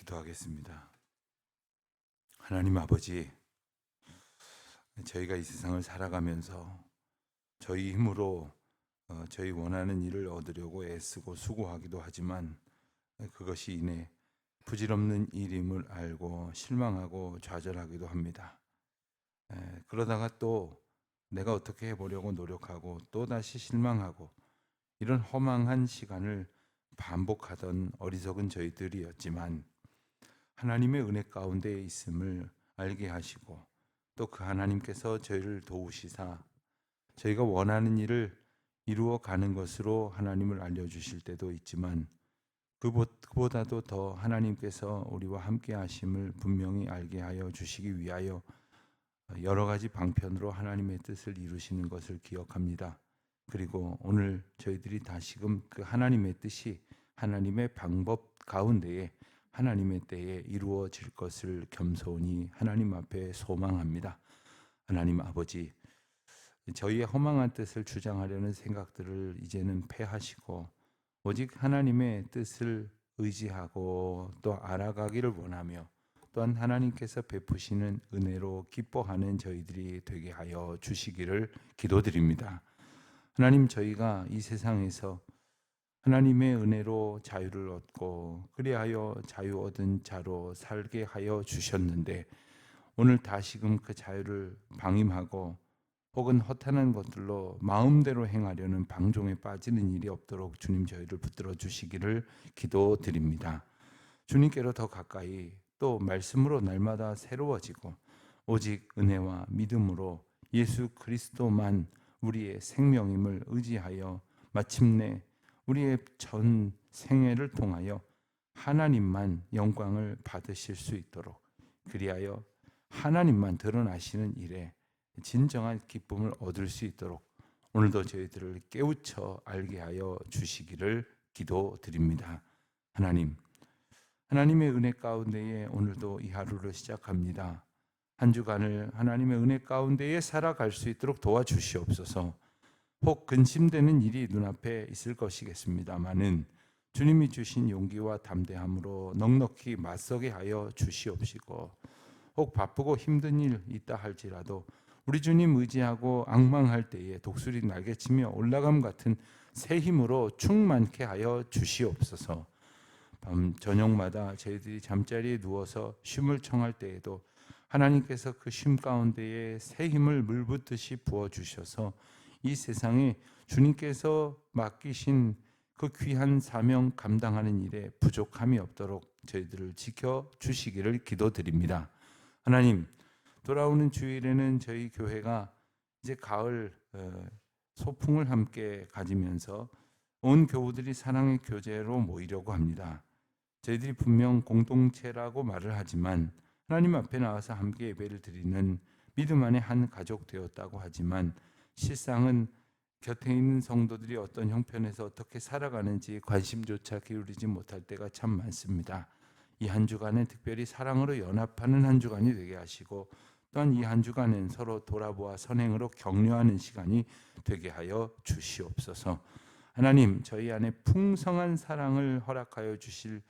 기도하겠습니다. 하나님 아버지, 저희가 이 세상을 살아가면서 저희 힘으로 저희 원하는 일을 얻으려고 애쓰고 수고하기도 하지만 그것이 이내 부질없는 일임을 알고 실망하고 좌절하기도 합니다. 그러다가 또 내가 어떻게 해보려고 노력하고 또 다시 실망하고 이런 허망한 시간을 반복하던 어리석은 저희들이었지만 하나님의 은혜 가운데 있음을 알게 하시고 또 그 하나님께서 저희를 도우시사 저희가 원하는 일을 이루어 가는 것으로 하나님을 알려주실 때도 있지만 그보다도 더 하나님께서 우리와 함께 하심을 분명히 알게 하여 주시기 위하여 여러 가지 방편으로 하나님의 뜻을 이루시는 것을 기억합니다. 그리고 오늘 저희들이 다시금 그 하나님의 뜻이 하나님의 방법 가운데에 하나님의 때에 이루어질 것을 겸손히 하나님 앞에 소망합니다. 하나님 아버지, 저희의 허망한 뜻을 주장하려는 생각들을 이제는 패하시고 오직 하나님의 뜻을 의지하고 또 알아가기를 원하며 또한 하나님께서 베푸시는 은혜로 기뻐하는 저희들이 되게 하여 주시기를 기도드립니다. 하나님, 저희가 이 세상에서 하나님의 은혜로 자유를 얻고 그리하여 자유 얻은 자로 살게 하여 주셨는데 오늘 다시금 그 자유를 방임하고 혹은 허탄한 것들로 마음대로 행하려는 방종에 빠지는 일이 없도록 주님 저희를 붙들어 주시기를 기도드립니다. 주님께로 더 가까이 또 말씀으로 날마다 새로워지고 오직 은혜와 믿음으로 예수 그리스도만 우리의 생명임을 의지하여 마침내 우리의 전 생애를 통하여 하나님만 영광을 받으실 수 있도록 그리하여 하나님만 드러나시는 일에 진정한 기쁨을 얻을 수 있도록 오늘도 저희들을 깨우쳐 알게 하여 주시기를 기도드립니다. 하나님의 은혜 가운데에 오늘도 이 하루를 시작합니다. 한 주간을 하나님의 은혜 가운데에 살아갈 수 있도록 도와주시옵소서. 혹 근심되는 일이 눈앞에 있을 것이겠습니다마는 주님이 주신 용기와 담대함으로 넉넉히 맞서게 하여 주시옵시고 혹 바쁘고 힘든 일 있다 할지라도 우리 주님 의지하고 앙망할 때에 독수리 날개치며 올라감 같은 새 힘으로 충만케 하여 주시옵소서. 밤 저녁마다 저희들이 잠자리에 누워서 쉼을 청할 때에도 하나님께서 그 쉼 가운데에 새 힘을 물붓듯이 부어주셔서 이 세상에 주님께서 맡기신 그 귀한 사명 감당하는 일에 부족함이 없도록 저희들을 지켜주시기를 기도드립니다. 하나님, 돌아오는 주일에는 저희 교회가 이제 가을 소풍을 함께 가지면서 온 교우들이 사랑의 교제로 모이려고 합니다. 저희들이 분명 공동체라고 말을 하지만 하나님 앞에 나와서 함께 예배를 드리는 믿음 안에 한 가족 되었다고 하지만 실상은 곁에 있는 성도들이 어떤 형편에서 어떻게 살아가는지 관심조차 기울이지 못할 때가 참 많습니다. 이 한 주간은 특별히 사랑으로 연합하는 한 주간이 되게 하시고 또한 이 한 주간은 서로 돌아보아 선행으로 격려하는 시간이 되게 하여 주시옵소서. 하나님, 저희 안에 풍성한 사랑을 허락하여 주실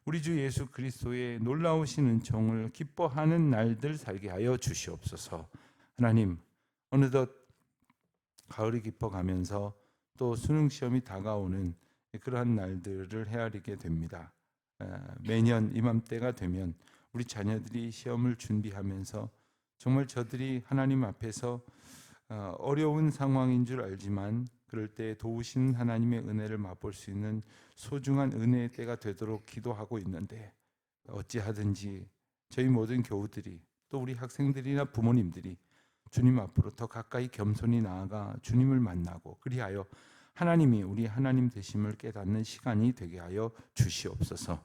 우리 주 예수 그리스도의 놀라우신 은총을 기뻐하는 날들 살게 하여 주시옵소서. 하나님, 어느덧 가을이 깊어가면서 또 수능 시험이 다가오는 그러한 날들을 헤아리게 됩니다. 매년 이맘때가 되면 우리 자녀들이 시험을 준비하면서 정말 저들이 하나님 앞에서 어려운 상황인 줄 알지만 그럴 때 도우신 하나님의 은혜를 맛볼 수 있는 소중한 은혜의 때가 되도록 기도하고 있는데 어찌하든지 저희 모든 교우들이 또 우리 학생들이나 부모님들이 주님 앞으로 더 가까이 겸손히 나아가 주님을 만나고 그리하여 하나님이 우리 하나님 되심을 깨닫는 시간이 되게 하여 주시옵소서.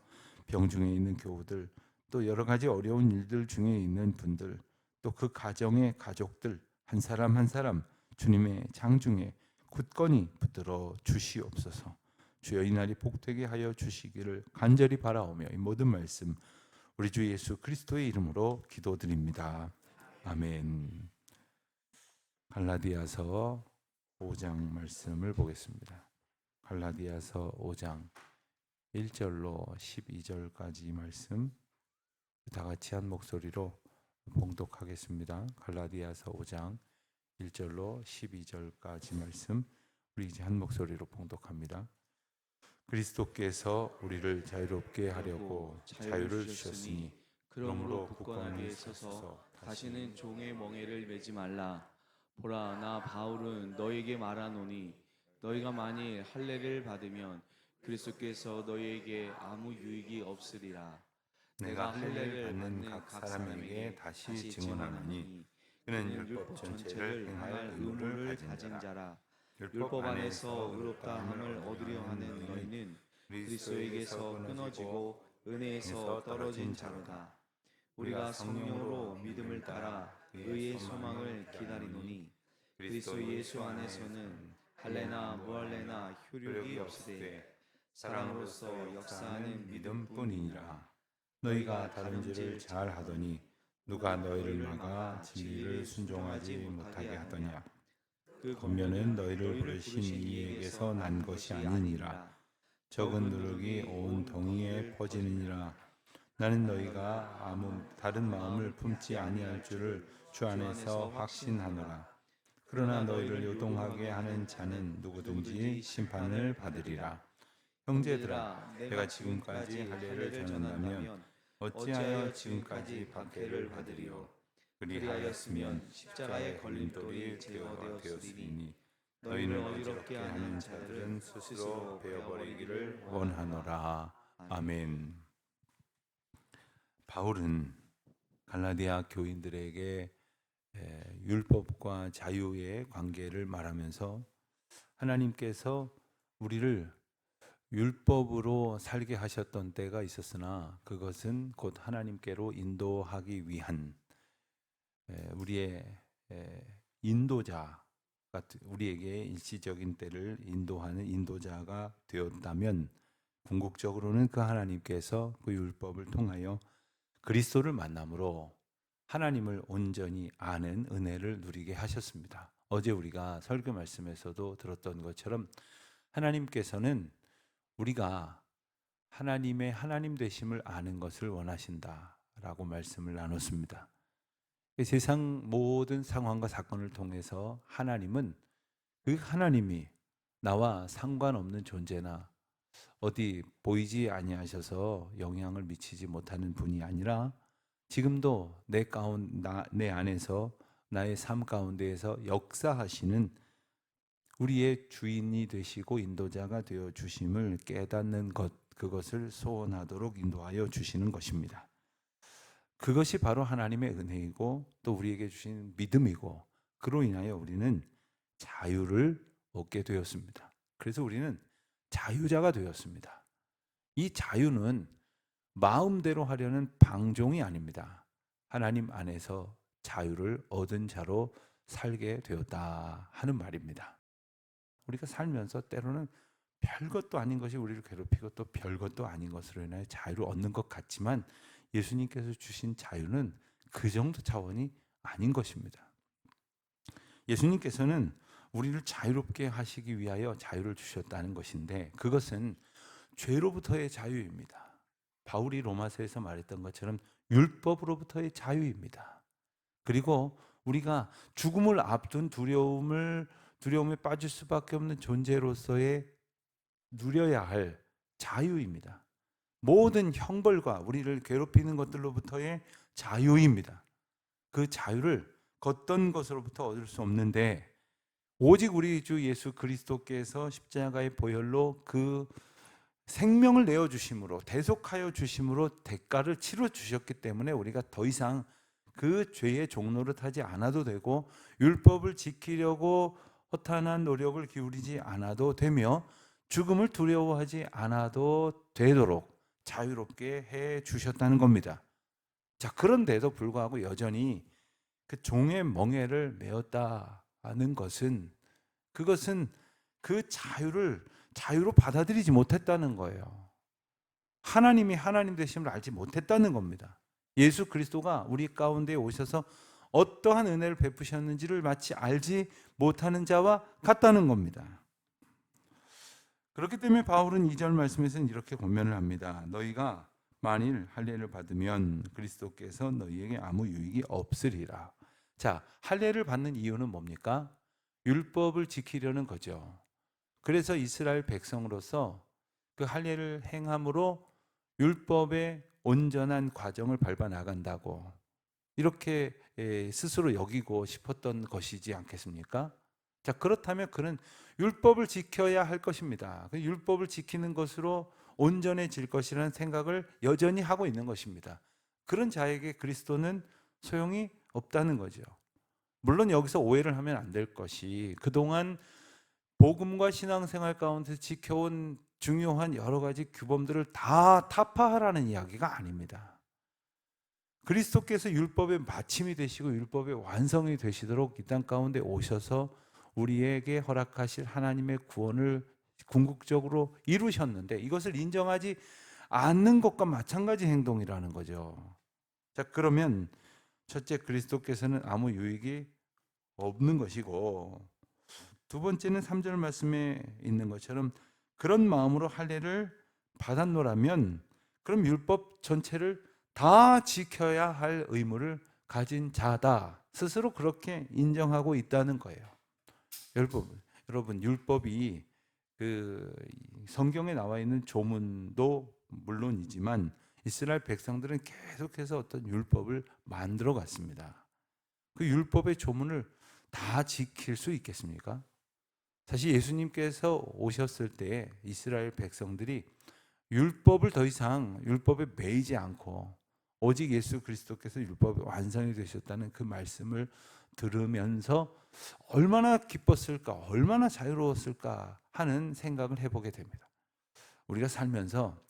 병중에 있는 교우들 또 여러 가지 어려운 일들 중에 있는 분들 또 그 가정의 가족들 한 사람 한 사람 주님의 장중에 굳건히 붙들어 주시옵소서. 주여 이 날이 복되게 하여 주시기를 간절히 바라오며 이 모든 말씀 우리 주 예수 그리스도의 이름으로 기도드립니다. 아멘. 갈라디아서 5장 말씀을 보겠습니다. 갈라디아서 5장 1절로 12절까지 말씀 다 같이 한 목소리로 봉독하겠습니다. 갈라디아서 5장 1절로 12절까지 말씀 우리 이제 한 목소리로 봉독합니다. 그리스도께서 우리를 자유롭게 하려고 자유를 주셨으니 그러므로 굳건한 위에 서서 다시는 종의 멍에를 매지 말라. 보라, 나 바울은 너에게 말하노니 너희가 만일 할례를 받으면 그리스도께서 너희에게 아무 유익이 없으리라. 내가 할례를 받는 각 사람에게 다시 증언하노니 그는 율법 전체를 행할 의무를 가진 자라. 율법 안에서 의롭다 함을 얻으려 하는 너희는 그리스도에게서 끊어지고 은혜에서 떨어진 자로다. 우리가 성령으로 믿음을 따라 의의 소망을 기다리노니 그리스도 예수 안에서는 할례나 무할례나 효력이 없으되 사랑으로서 역사하는 믿음뿐이니라. 너희가 다른 죄를 잘 하더니 누가 너희를 막아 진리를 순종하지 못하게 하더냐. 그 권면은 너희를 부르신 이에게서 난 것이 아니니라. 적은 누룩이 온 동이에 퍼지느니라. 나는 너희가 아무 다른 마음을 품지 아니할 줄을 주 안에서 확신하노라. 그러나 너희를 요동하게 하는 자는 누구든지 심판을 받으리라. 형제들아, 내가 지금까지 할례를 전한다면 어찌하여 지금까지 박해를 받으리요. 그리하였으면 십자가의 걸림돌이 제어되었으니 너희를 어지럽게 하는 자들은 스스로 베어버리기를 원하노라. 아멘. 바울은 갈라디아 교인들에게 율법과 자유의 관계를 말하면서 하나님께서 우리를 율법으로 살게 하셨던 때가 있었으나 그것은 곧 하나님께로 인도하기 위한 우리의 인도자 같은, 우리에게 일시적인 때를 인도하는 인도자가 되었다면 궁극적으로는 그 하나님께서 그 율법을 통하여 그리스도를 만남으로 하나님을 온전히 아는 은혜를 누리게 하셨습니다. 어제 우리가 설교 말씀에서도 들었던 것처럼 하나님께서는 우리가 하나님의 하나님 되심을 아는 것을 원하신다라고 말씀을 나눴습니다. 세상 모든 상황과 사건을 통해서 하나님은 그 하나님이 나와 상관없는 존재나 어디 보이지 아니하셔서 영향을 미치지 못하는 분이 아니라 지금도 내 안에서 나의 삶 가운데에서 역사하시는 우리의 주인이 되시고 인도자가 되어 주심을 깨닫는 것, 그것을 소원하도록 인도하여 주시는 것입니다. 그것이 바로 하나님의 은혜이고 또 우리에게 주신 믿음이고 그로 인하여 우리는 자유를 얻게 되었습니다. 그래서 우리는 자유자가 되었습니다. 이 자유는 마음대로 하려는 방종이 아닙니다. 하나님 안에서 자유를 얻은 자로 살게 되었다 하는 말입니다. 우리가 살면서 때로는 별것도 아닌 것이 우리를 괴롭히고 또 별것도 아닌 것으로 인하여 자유를 얻는 것 같지만 예수님께서 주신 자유는 그 정도 차원이 아닌 것입니다. 예수님께서는 우리를 자유롭게 하시기 위하여 자유를 주셨다는 것인데 그것은 죄로부터의 자유입니다. 바울이 로마서에서 말했던 것처럼 율법으로부터의 자유입니다. 그리고 우리가 죽음을 앞둔 두려움에 빠질 수밖에 없는 존재로서의 누려야 할 자유입니다. 모든 형벌과 우리를 괴롭히는 것들로부터의 자유입니다. 그 자유를 걷던 것으로부터 얻을 수 없는데 오직 우리 주 예수 그리스도께서 십자가의 보혈로 그 생명을 내어주심으로 대속하여 주심으로 대가를 치러 주셨기 때문에 우리가 더 이상 그 죄의 종노릇하지 않아도 되고 율법을 지키려고 허탄한 노력을 기울이지 않아도 되며 죽음을 두려워하지 않아도 되도록 자유롭게 해 주셨다는 겁니다. 자, 그런데도 불구하고 여전히 그 종의 멍에를 메었다는 것은 그것은 그 자유로 받아들이지 못했다는 거예요. 하나님이 하나님 되심을 알지 못했다는 겁니다. 예수 그리스도가 우리 가운데 오셔서 어떠한 은혜를 베푸셨는지를 마치 알지 못하는 자와 같다는 겁니다. 그렇기 때문에 바울은 2절 말씀에서는 이렇게 권면을 합니다. 너희가 만일 할례를 받으면 그리스도께서 너희에게 아무 유익이 없으리라. 자, 할례를 받는 이유는 뭡니까? 율법을 지키려는 거죠. 그래서 이스라엘 백성으로서 그 할례를 행함으로 율법의 온전한 과정을 밟아 나간다고 이렇게 스스로 여기고 싶었던 것이지 않겠습니까? 자, 그렇다면 그는 율법을 지켜야 할 것입니다. 그 율법을 지키는 것으로 온전해질 것이라는 생각을 여전히 하고 있는 것입니다. 그런 자에게 그리스도는 소용이 없다는 거죠. 물론 여기서 오해를 하면 안 될 것이 그동안 복음과 신앙생활 가운데 지켜온 중요한 여러 가지 규범들을 다 타파하라는 이야기가 아닙니다. 그리스도께서 율법의 마침이 되시고 율법의 완성이 되시도록 이 땅 가운데 오셔서 우리에게 허락하실 하나님의 구원을 궁극적으로 이루셨는데 이것을 인정하지 않는 것과 마찬가지 행동이라는 거죠. 자, 그러면 첫째, 그리스도께서는 아무 유익이 없는 것이고, 두 번째는 3절 말씀에 있는 것처럼 그런 마음으로 할례를 받았노라면 그럼 율법 전체를 다 지켜야 할 의무를 가진 자다. 스스로 그렇게 인정하고 있다는 거예요. 여러분 율법이 그 성경에 나와 있는 조문도 물론이지만 이스라엘 백성들은 계속해서 어떤 율법을 만들어 갔습니다. 그 율법의 조문을 다 지킬 수 있겠습니까? 사실 예수님께서 오셨을 때 이스라엘 백성들이 율법을 더 이상 율법에 매이지 않고 오직 예수 그리스도께서 율법의 완성이 되셨다는 그 말씀을 들으면서 얼마나 기뻤을까, 얼마나 자유로웠을까 하는 생각을 해보게 됩니다. 우리가 살면서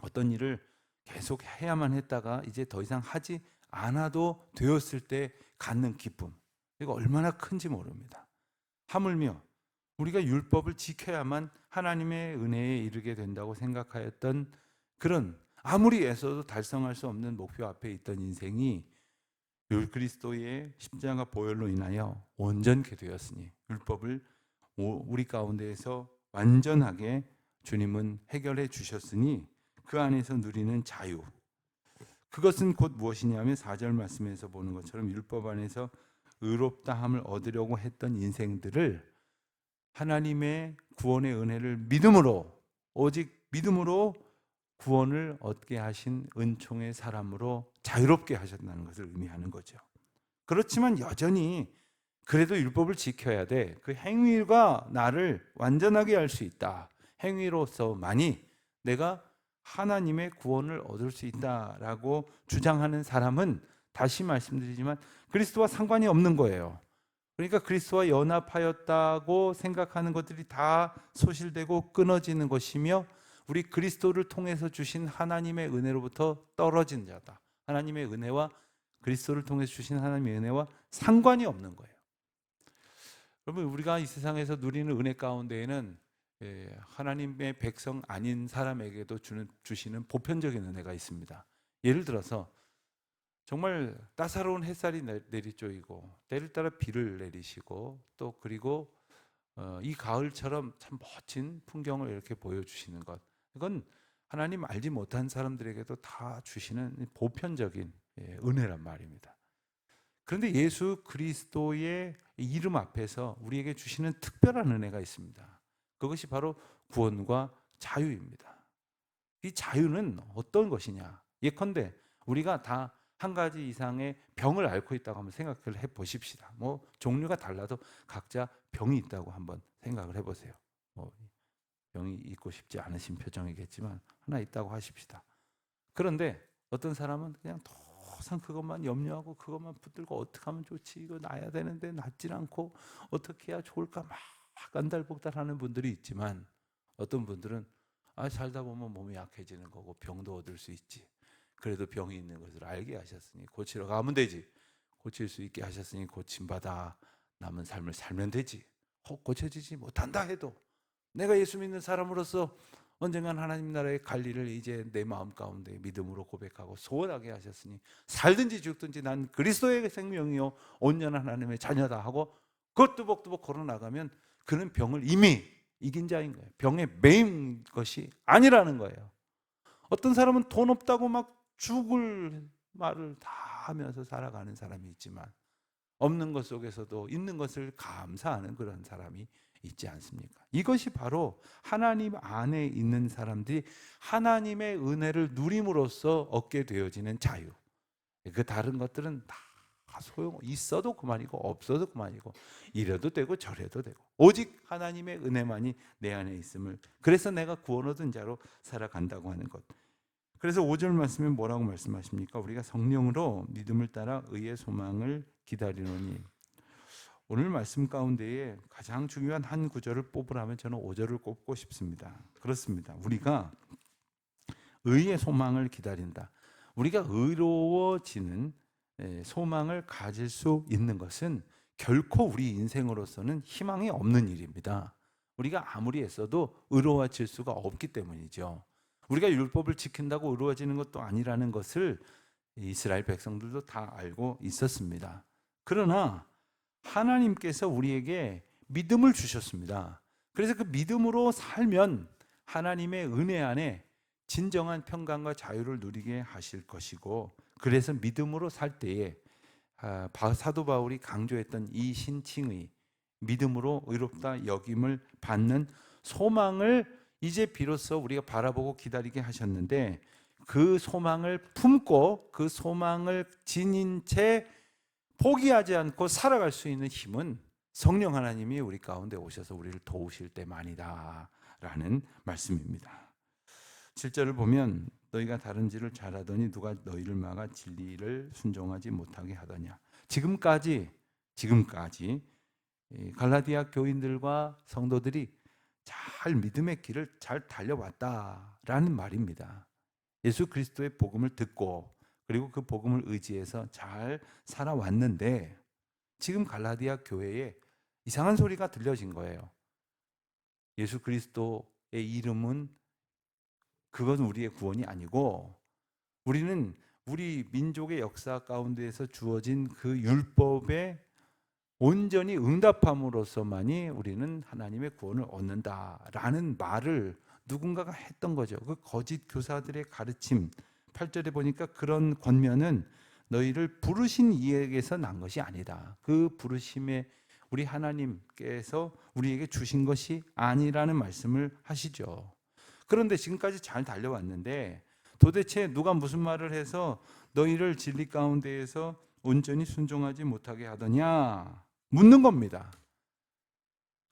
어떤 일을 계속 해야만 했다가 이제 더 이상 하지 않아도 되었을 때 갖는 기쁨, 이거 얼마나 큰지 모릅니다. 하물며 우리가 율법을 지켜야만 하나님의 은혜에 이르게 된다고 생각하였던 그런 아무리 애써도 달성할 수 없는 목표 앞에 있던 인생이 그리스도의 십자가 보혈로 인하여 온전케 되었으니 율법을 우리 가운데에서 완전하게 주님은 해결해 주셨으니 그 안에서 누리는 자유, 그것은 곧 무엇이냐면 4절 말씀에서 보는 것처럼 율법 안에서 의롭다함을 얻으려고 했던 인생들을 하나님의 구원의 은혜를 믿음으로, 오직 믿음으로 구원을 얻게 하신 은총의 사람으로 자유롭게 하셨다는 것을 의미하는 거죠. 그렇지만 여전히 그래도 율법을 지켜야 돼. 그 행위가 나를 완전하게 할 수 있다. 행위로서만이 내가 하나님의 구원을 얻을 수 있다라고 주장하는 사람은 다시 말씀드리지만 그리스도와 상관이 없는 거예요. 그러니까 그리스도와 연합하였다고 생각하는 것들이 다 소실되고 끊어지는 것이며 우리 그리스도를 통해서 주신 하나님의 은혜로부터 떨어진 자다. 하나님의 은혜와 그리스도를 통해서 주신 하나님의 은혜와 상관이 없는 거예요. 여러분, 우리가 이 세상에서 누리는 은혜 가운데에는 하나님의 백성 아닌 사람에게도 주시는 보편적인 은혜가 있습니다. 예를 들어서 정말 따사로운 햇살이 내리쬐이고 때를 따라 비를 내리시고 또 그리고 이 가을처럼 참 멋진 풍경을 이렇게 보여주시는 것, 이건 하나님 알지 못한 사람들에게도 다 주시는 보편적인 은혜란 말입니다. 그런데 예수 그리스도의 이름 앞에서 우리에게 주시는 특별한 은혜가 있습니다. 그것이 바로 구원과 자유입니다. 이 자유는 어떤 것이냐? 예컨대 우리가 다 한 가지 이상의 병을 앓고 있다고 한번 생각을 해보십시다. 뭐 종류가 달라도 각자 병이 있다고 한번 생각을 해보세요. 병이 있고 싶지 않으신 표정이겠지만 하나 있다고 하십시다. 그런데 어떤 사람은 그냥 도상 그것만 염려하고 그것만 붙들고 어떻게 하면 좋지, 이거 나야 되는데 낫질 않고 어떻게 해야 좋을까 막 안달복달하는 분들이 있지만 어떤 분들은 살다 보면 몸이 약해지는 거고 병도 얻을 수 있지, 그래도 병이 있는 것을 알게 하셨으니 고치러 가면 되지, 고칠 수 있게 하셨으니 고침받아 남은 삶을 살면 되지, 혹 고쳐지지 못한다 해도 내가 예수 믿는 사람으로서 언젠간 하나님 나라의 갈 일을 이제 내 마음 가운데 믿음으로 고백하고 소원하게 하셨으니 살든지 죽든지 난 그리스도의 생명이요 온전한 하나님의 자녀다 하고 그 뚜벅뚜벅 걸어나가면 그는 병을 이미 이긴 자인 거예요. 병에 매인 것이 아니라는 거예요. 어떤 사람은 돈 없다고 막 죽을 말을 다 하면서 살아가는 사람이 있지만 없는 것 속에서도 있는 것을 감사하는 그런 사람이 있지 않습니까? 이것이 바로 하나님 안에 있는 사람들이 하나님의 은혜를 누림으로써 얻게 되어지는 자유. 그 다른 것들은 다 소용 있어도 그만이고 없어도 그만이고 이래도 되고 저래도 되고 오직 하나님의 은혜만이 내 안에 있음을, 그래서 내가 구원 얻은 자로 살아간다고 하는 것. 그래서 5절 말씀에 뭐라고 말씀하십니까? 우리가 성령으로 믿음을 따라 의의 소망을 기다리노니. 오늘 말씀 가운데에 가장 중요한 한 구절을 뽑으라면 저는 5절을 꼽고 싶습니다. 그렇습니다. 우리가 의의 소망을 기다린다. 우리가 의로워지는 소망을 가질 수 있는 것은 결코 우리 인생으로서는 희망이 없는 일입니다. 우리가 아무리 애써도 의로워질 수가 없기 때문이죠. 우리가 율법을 지킨다고 의로워지는 것도 아니라는 것을 이스라엘 백성들도 다 알고 있었습니다. 그러나 하나님께서 우리에게 믿음을 주셨습니다. 그래서 그 믿음으로 살면 하나님의 은혜 안에 진정한 평강과 자유를 누리게 하실 것이고, 그래서 믿음으로 살 때에 사도 바울이 강조했던 이 신칭의 믿음으로 의롭다 여김을 받는 소망을 이제 비로소 우리가 바라보고 기다리게 하셨는데, 그 소망을 품고 그 소망을 지닌 채 포기하지 않고 살아갈 수 있는 힘은 성령 하나님이 우리 가운데 오셔서 우리를 도우실 때만이다 라는 말씀입니다. 7절을 보면 너희가 다른 일을 잘하더니 누가 너희를 막아 진리를 순종하지 못하게 하더냐. 지금까지 갈라디아 교인들과 성도들이 잘 믿음의 길을 잘 달려왔다라는 말입니다. 예수 그리스도의 복음을 듣고 그리고 그 복음을 의지해서 잘 살아왔는데, 지금 갈라디아 교회에 이상한 소리가 들려진 거예요. 예수 그리스도의 이름은 그건 우리의 구원이 아니고, 우리는 우리 민족의 역사 가운데에서 주어진 그 율법에 온전히 응답함으로써만이 우리는 하나님의 구원을 얻는다라는 말을 누군가가 했던 거죠. 그 거짓 교사들의 가르침, 8절에 보니까 그런 권면은 너희를 부르신 이에게서 난 것이 아니다. 그 부르심에 우리 하나님께서 우리에게 주신 것이 아니라는 말씀을 하시죠. 그런데 지금까지 잘 달려왔는데 도대체 누가 무슨 말을 해서 너희를 진리 가운데에서 온전히 순종하지 못하게 하더냐 묻는 겁니다.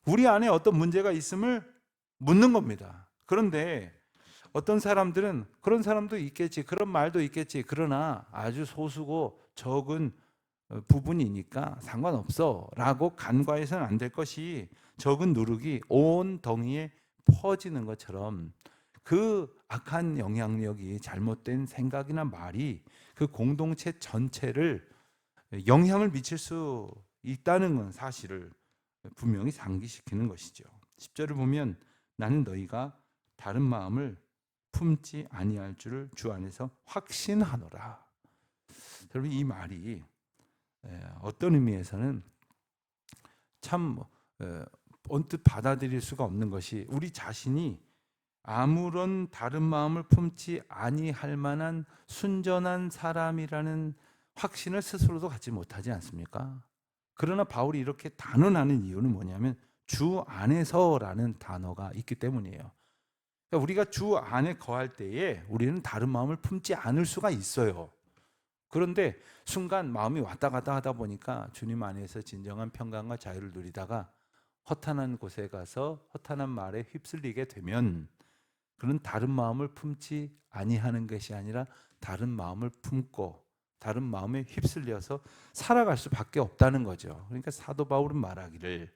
우리 안에 어떤 문제가 있음을 묻는 겁니다. 그런데 어떤 사람들은 그런 사람도 있겠지, 그런 말도 있겠지, 그러나 아주 소수고 적은 부분이니까 상관없어 라고 간과해서는 안 될 것이, 적은 누룩이 온 덩이에 퍼지는 것처럼 그 악한 영향력이, 잘못된 생각이나 말이 그 공동체 전체를 영향을 미칠 수 있다는 건 사실을 분명히 상기시키는 것이죠. 10절을 보면 나는 너희가 다른 마음을 품지 아니할 줄을 주 안에서 확신하노라. 여러분, 이 말이 어떤 의미에서는 참 언뜻 받아들일 수가 없는 것이, 우리 자신이 아무런 다른 마음을 품지 아니할 만한 순전한 사람이라는 확신을 스스로도 갖지 못하지 않습니까? 그러나 바울이 이렇게 단언하는 이유는 뭐냐면 주 안에서라는 단어가 있기 때문이에요. 그러니까 우리가 주 안에 거할 때에 우리는 다른 마음을 품지 않을 수가 있어요. 그런데 순간 마음이 왔다 갔다 하다 보니까 주님 안에서 진정한 평강과 자유를 누리다가 허탄한 곳에 가서 허탄한 말에 휩쓸리게 되면, 그런 다른 마음을 품지 아니하는 것이 아니라 다른 마음을 품고 다른 마음에 휩쓸려서 살아갈 수밖에 없다는 거죠. 그러니까 사도 바울은 말하기를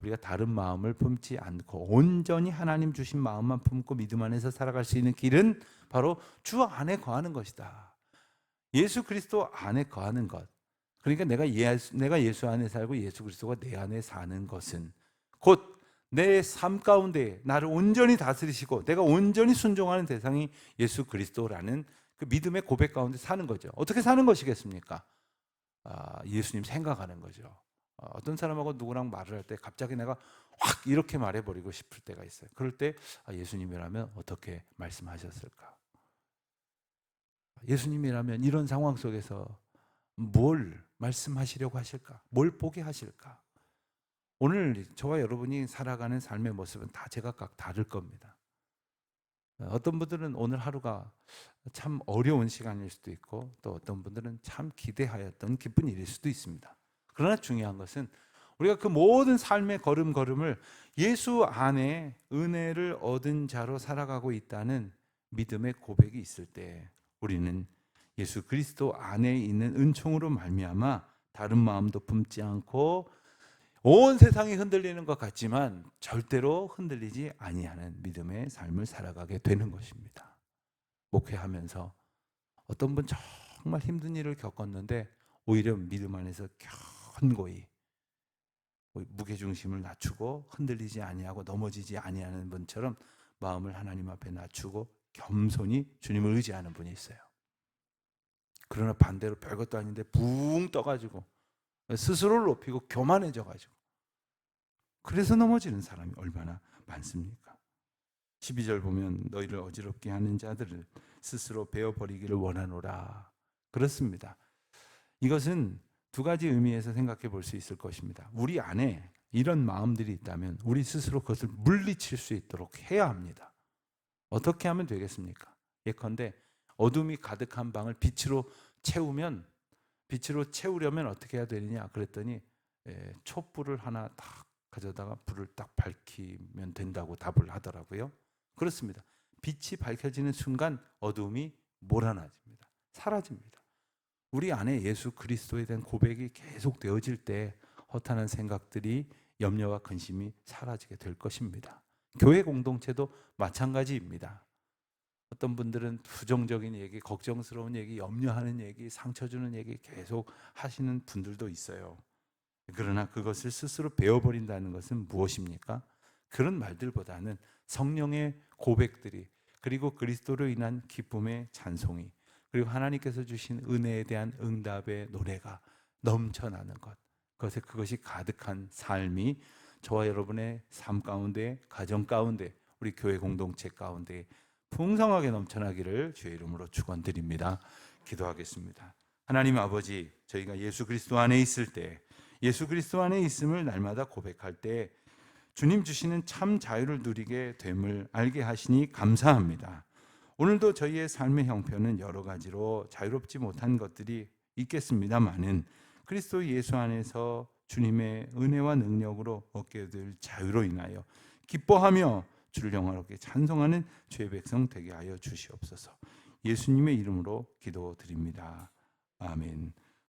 우리가 다른 마음을 품지 않고 온전히 하나님 주신 마음만 품고 믿음 안에서 살아갈 수 있는 길은 바로 주 안에 거하는 것이다. 예수 그리스도 안에 거하는 것. 그러니까 내가 예수 안에 살고 예수 그리스도가 내 안에 사는 것은 곧 내 삶 가운데 나를 온전히 다스리시고 내가 온전히 순종하는 대상이 예수 그리스도라는 그 믿음의 고백 가운데 사는 거죠. 어떻게 사는 것이겠습니까? 예수님 생각하는 거죠. 어떤 사람하고 누구랑 말을 할 때 갑자기 내가 확 이렇게 말해버리고 싶을 때가 있어요. 그럴 때 예수님이라면 어떻게 말씀하셨을까? 예수님이라면 이런 상황 속에서 뭘 말씀하시려고 하실까? 뭘 보게 하실까? 오늘 저와 여러분이 살아가는 삶의 모습은 다 제각각 다를 겁니다. 어떤 분들은 오늘 하루가 참 어려운 시간일 수도 있고 또 어떤 분들은 참 기대하였던 기쁜 일일 수도 있습니다. 그러나 중요한 것은 우리가 그 모든 삶의 걸음걸음을 예수 안에 은혜를 얻은 자로 살아가고 있다는 믿음의 고백이 있을 때 우리는 예수 그리스도 안에 있는 은총으로 말미암아 다른 마음도 품지 않고 온 세상이 흔들리는 것 같지만 절대로 흔들리지 아니하는 믿음의 삶을 살아가게 되는 것입니다. 목회하면서 어떤 분 정말 힘든 일을 겪었는데 오히려 믿음 안에서 견고히 무게중심을 낮추고 흔들리지 아니하고 넘어지지 아니하는 분처럼 마음을 하나님 앞에 낮추고 겸손히 주님을 의지하는 분이 있어요. 그러나 반대로 별것도 아닌데 붕 떠가지고 스스로를 높이고 교만해져가지고 그래서 넘어지는 사람이 얼마나 많습니까? 12절 보면 너희를 어지럽게 하는 자들을 스스로 베어버리기를 원하노라. 그렇습니다. 이것은 두 가지 의미에서 생각해 볼 수 있을 것입니다. 우리 안에 이런 마음들이 있다면 우리 스스로 그것을 물리칠 수 있도록 해야 합니다. 어떻게 하면 되겠습니까? 예컨대 어둠이 가득한 방을 빛으로 채우려면 어떻게 해야 되느냐 그랬더니 촛불을 하나 딱 가져다가 불을 딱 밝히면 된다고 답을 하더라고요. 그렇습니다. 빛이 밝혀지는 순간 어둠이 몰아나집니다. 사라집니다. 우리 안에 예수 그리스도에 대한 고백이 계속 되어질 때 허탄한 생각들이 염려와 근심이 사라지게 될 것입니다. 교회 공동체도 마찬가지입니다. 어떤 분들은 부정적인 얘기, 걱정스러운 얘기, 염려하는 얘기, 상처 주는 얘기 계속 하시는 분들도 있어요. 그러나 그것을 스스로 베어버린다는 것은 무엇입니까? 그런 말들보다는 성령의 고백들이 그리고 그리스도로 인한 기쁨의 찬송이 그리고 하나님께서 주신 은혜에 대한 응답의 노래가 넘쳐나는 것, 그것이 가득한 삶이 저와 여러분의 삶 가운데, 가정 가운데, 우리 교회 공동체 가운데 풍성하게 넘쳐나기를 주의 이름으로 축원드립니다. 기도하겠습니다. 하나님 아버지, 저희가 예수 그리스도 안에 있을 때, 예수 그리스도 안에 있음을 날마다 고백할 때 주님 주시는 참 자유를 누리게 됨을 알게 하시니 감사합니다. 오늘도 저희의 삶의 형편은 여러 가지로 자유롭지 못한 것들이 있겠습니다마는 그리스도 예수 안에서 주님의 은혜와 능력으로 얻게 될 자유로 인하여 기뻐하며 주를 영화롭게 찬송하는 주의 백성 되게 하여 주시옵소서. 예수님의 이름으로 기도드립니다. 아멘.